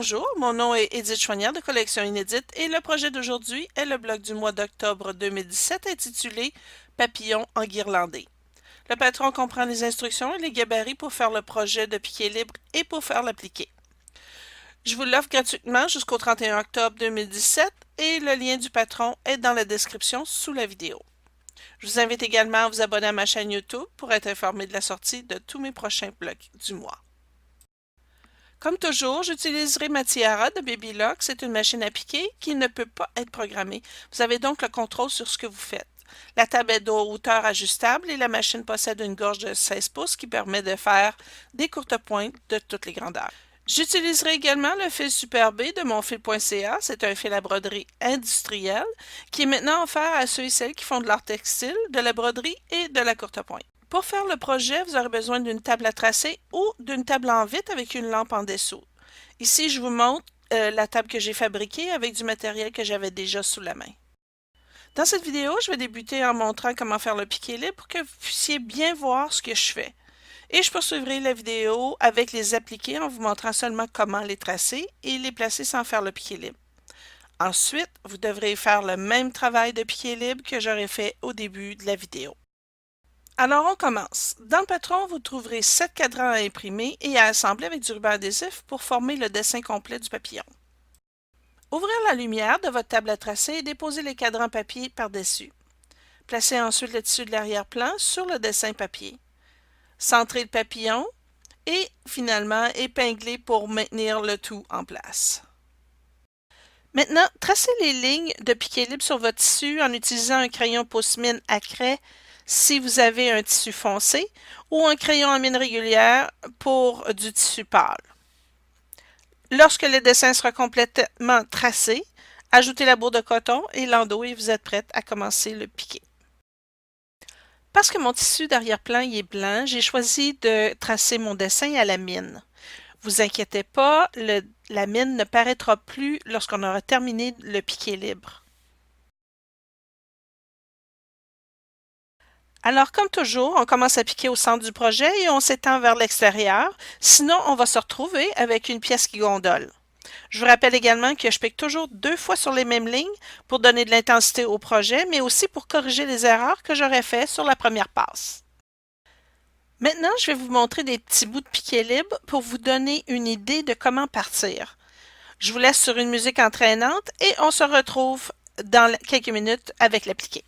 Bonjour, mon nom est Edith Choignard de Collection Inédite et le projet d'aujourd'hui est le bloc du mois d'octobre 2017 intitulé Papillon enguirlandé. Le patron comprend les instructions et les gabarits pour faire le projet de piqué libre et pour faire l'appliquer. Je vous l'offre gratuitement jusqu'au 31 octobre 2017 et le lien du patron est dans la description sous la vidéo. Je vous invite également à vous abonner à ma chaîne YouTube pour être informé de la sortie de tous mes prochains blocs du mois. Comme toujours, j'utiliserai ma tiara de Baby Lock. C'est une machine à piquer qui ne peut pas être programmée. Vous avez donc le contrôle sur ce que vous faites. La table est de hauteur ajustable et la machine possède une gorge de 16 pouces qui permet de faire des courtes pointes de toutes les grandeurs. J'utiliserai également le fil Super B de monfil.ca. C'est un fil à broderie industriel qui est maintenant offert à ceux et celles qui font de l'art textile, de la broderie et de la courte pointe. Pour faire le projet, vous aurez besoin d'une table à tracer ou d'une table en vitre avec une lampe en dessous. Ici, je vous montre la table que j'ai fabriquée avec du matériel que j'avais déjà sous la main. Dans cette vidéo, je vais débuter en montrant comment faire le piqué libre pour que vous puissiez bien voir ce que je fais. Et je poursuivrai la vidéo avec les appliquer en vous montrant seulement comment les tracer et les placer sans faire le piqué libre. Ensuite, vous devrez faire le même travail de piqué libre que j'aurais fait au début de la vidéo. Alors, on commence. Dans le patron, vous trouverez 7 cadrans à imprimer et à assembler avec du ruban adhésif pour former le dessin complet du papillon. Ouvrez la lumière de votre table à tracer et déposez les cadrans papier par-dessus. Placez ensuite le tissu de l'arrière-plan sur le dessin papier. Centrez le papillon et finalement épinglez pour maintenir le tout en place. Maintenant, tracez les lignes de piqué libre sur votre tissu en utilisant un crayon pousse-mine à craie si vous avez un tissu foncé ou un crayon en mine régulière pour du tissu pâle. Lorsque le dessin sera complètement tracé, ajoutez la bourre de coton et l'endos et vous êtes prête à commencer le piqué. Parce que mon tissu d'arrière-plan est blanc, j'ai choisi de tracer mon dessin à la mine. Vous inquiétez pas, la mine ne paraîtra plus lorsqu'on aura terminé le piqué libre. Alors, comme toujours, on commence à piquer au centre du projet et on s'étend vers l'extérieur, sinon on va se retrouver avec une pièce qui gondole. Je vous rappelle également que je pique toujours 2 fois sur les mêmes lignes pour donner de l'intensité au projet, mais aussi pour corriger les erreurs que j'aurais faites sur la première passe. Maintenant, je vais vous montrer des petits bouts de piqué libre pour vous donner une idée de comment partir. Je vous laisse sur une musique entraînante et on se retrouve dans quelques minutes avec l'appliqué.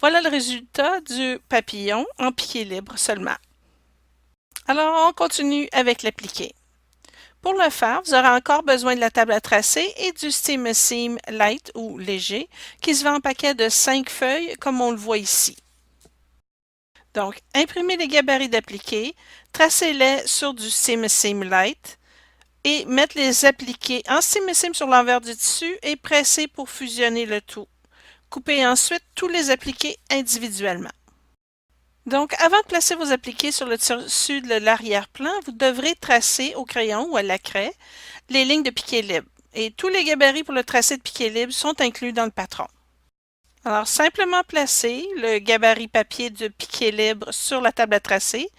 Voilà le résultat du papillon en piqué libre seulement. Alors, on continue avec l'appliqué. Pour le faire, vous aurez encore besoin de la table à tracer et du Steam Seam Light ou léger qui se vend en paquet de 5 feuilles comme on le voit ici. Donc, imprimez les gabarits d'appliqués, tracez-les sur du Steam Seam Light et mettez les appliqués en Steam Seam sur l'envers du tissu et pressez pour fusionner le tout. Coupez ensuite tous les appliqués individuellement. Donc, avant de placer vos appliqués sur le tissu de l'arrière-plan, vous devrez tracer au crayon ou à la craie les lignes de piqué libre. Et tous les gabarits pour le tracé de piqué libre sont inclus dans le patron. Alors, simplement placez le gabarit papier de piqué libre sur la table à tracer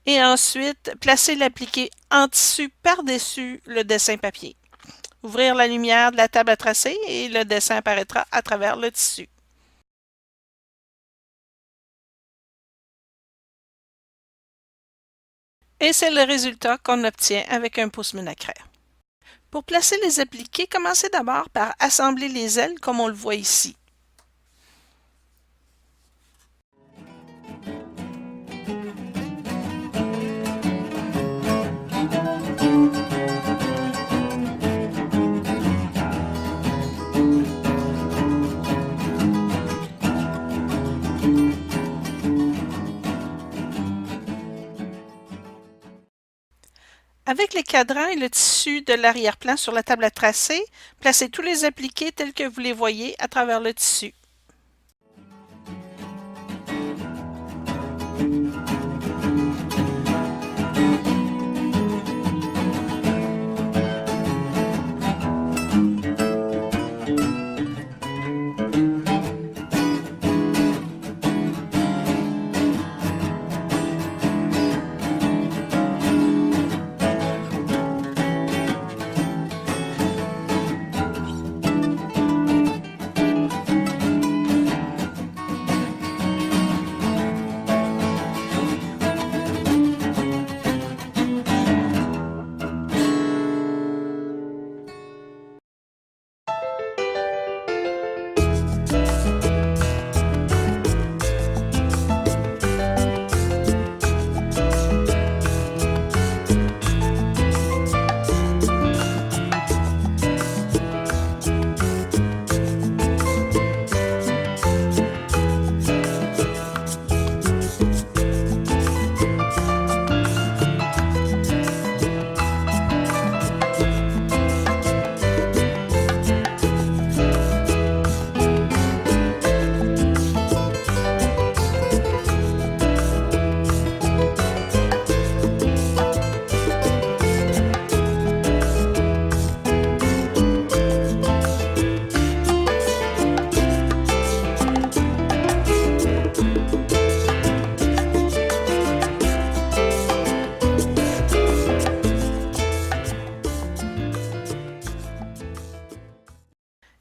et ensuite placez l'appliqué en tissu par-dessus le dessin papier. Ouvrir la lumière de la table à tracer et le dessin apparaîtra à travers le tissu. Et c'est le résultat qu'on obtient avec un pouce-mine à craie. Pour placer les appliqués, commencez d'abord par assembler les ailes comme on le voit ici. Avec les cadrans et le tissu de l'arrière-plan sur la table à tracer, placez tous les appliqués tels que vous les voyez à travers le tissu.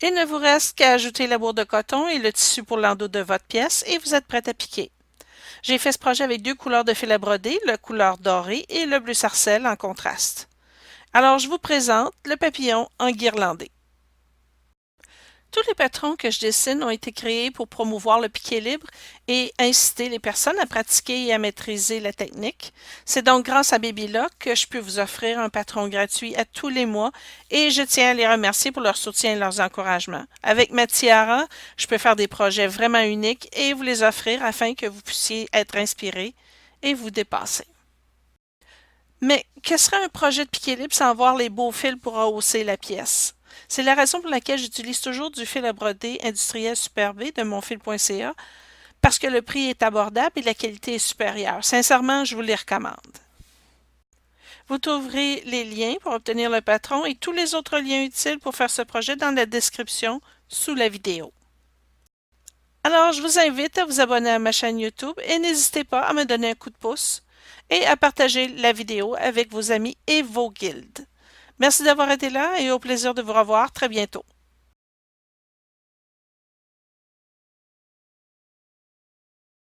Il ne vous reste qu'à ajouter la bourre de coton et le tissu pour l'endos de votre pièce et vous êtes prête à piquer. J'ai fait ce projet avec deux couleurs de fil à broder, la couleur dorée et le bleu sarcelle en contraste. Alors je vous présente le papillon enguirlandé. Tous les patrons que je dessine ont été créés pour promouvoir le piqué libre et inciter les personnes à pratiquer et à maîtriser la technique. C'est donc grâce à BabyLock que je peux vous offrir un patron gratuit à tous les mois et je tiens à les remercier pour leur soutien et leurs encouragements. Avec ma tiara, je peux faire des projets vraiment uniques et vous les offrir afin que vous puissiez être inspiré et vous dépasser. Mais que serait un projet de piqué libre sans avoir les beaux fils pour rehausser la pièce? C'est la raison pour laquelle j'utilise toujours du fil à broder industriel Super B de monfil.ca parce que le prix est abordable et la qualité est supérieure. Sincèrement, je vous les recommande. Vous trouverez les liens pour obtenir le patron et tous les autres liens utiles pour faire ce projet dans la description sous la vidéo. Alors, je vous invite à vous abonner à ma chaîne YouTube et n'hésitez pas à me donner un coup de pouce et à partager la vidéo avec vos amis et vos guildes. Merci d'avoir été là et au plaisir de vous revoir très bientôt.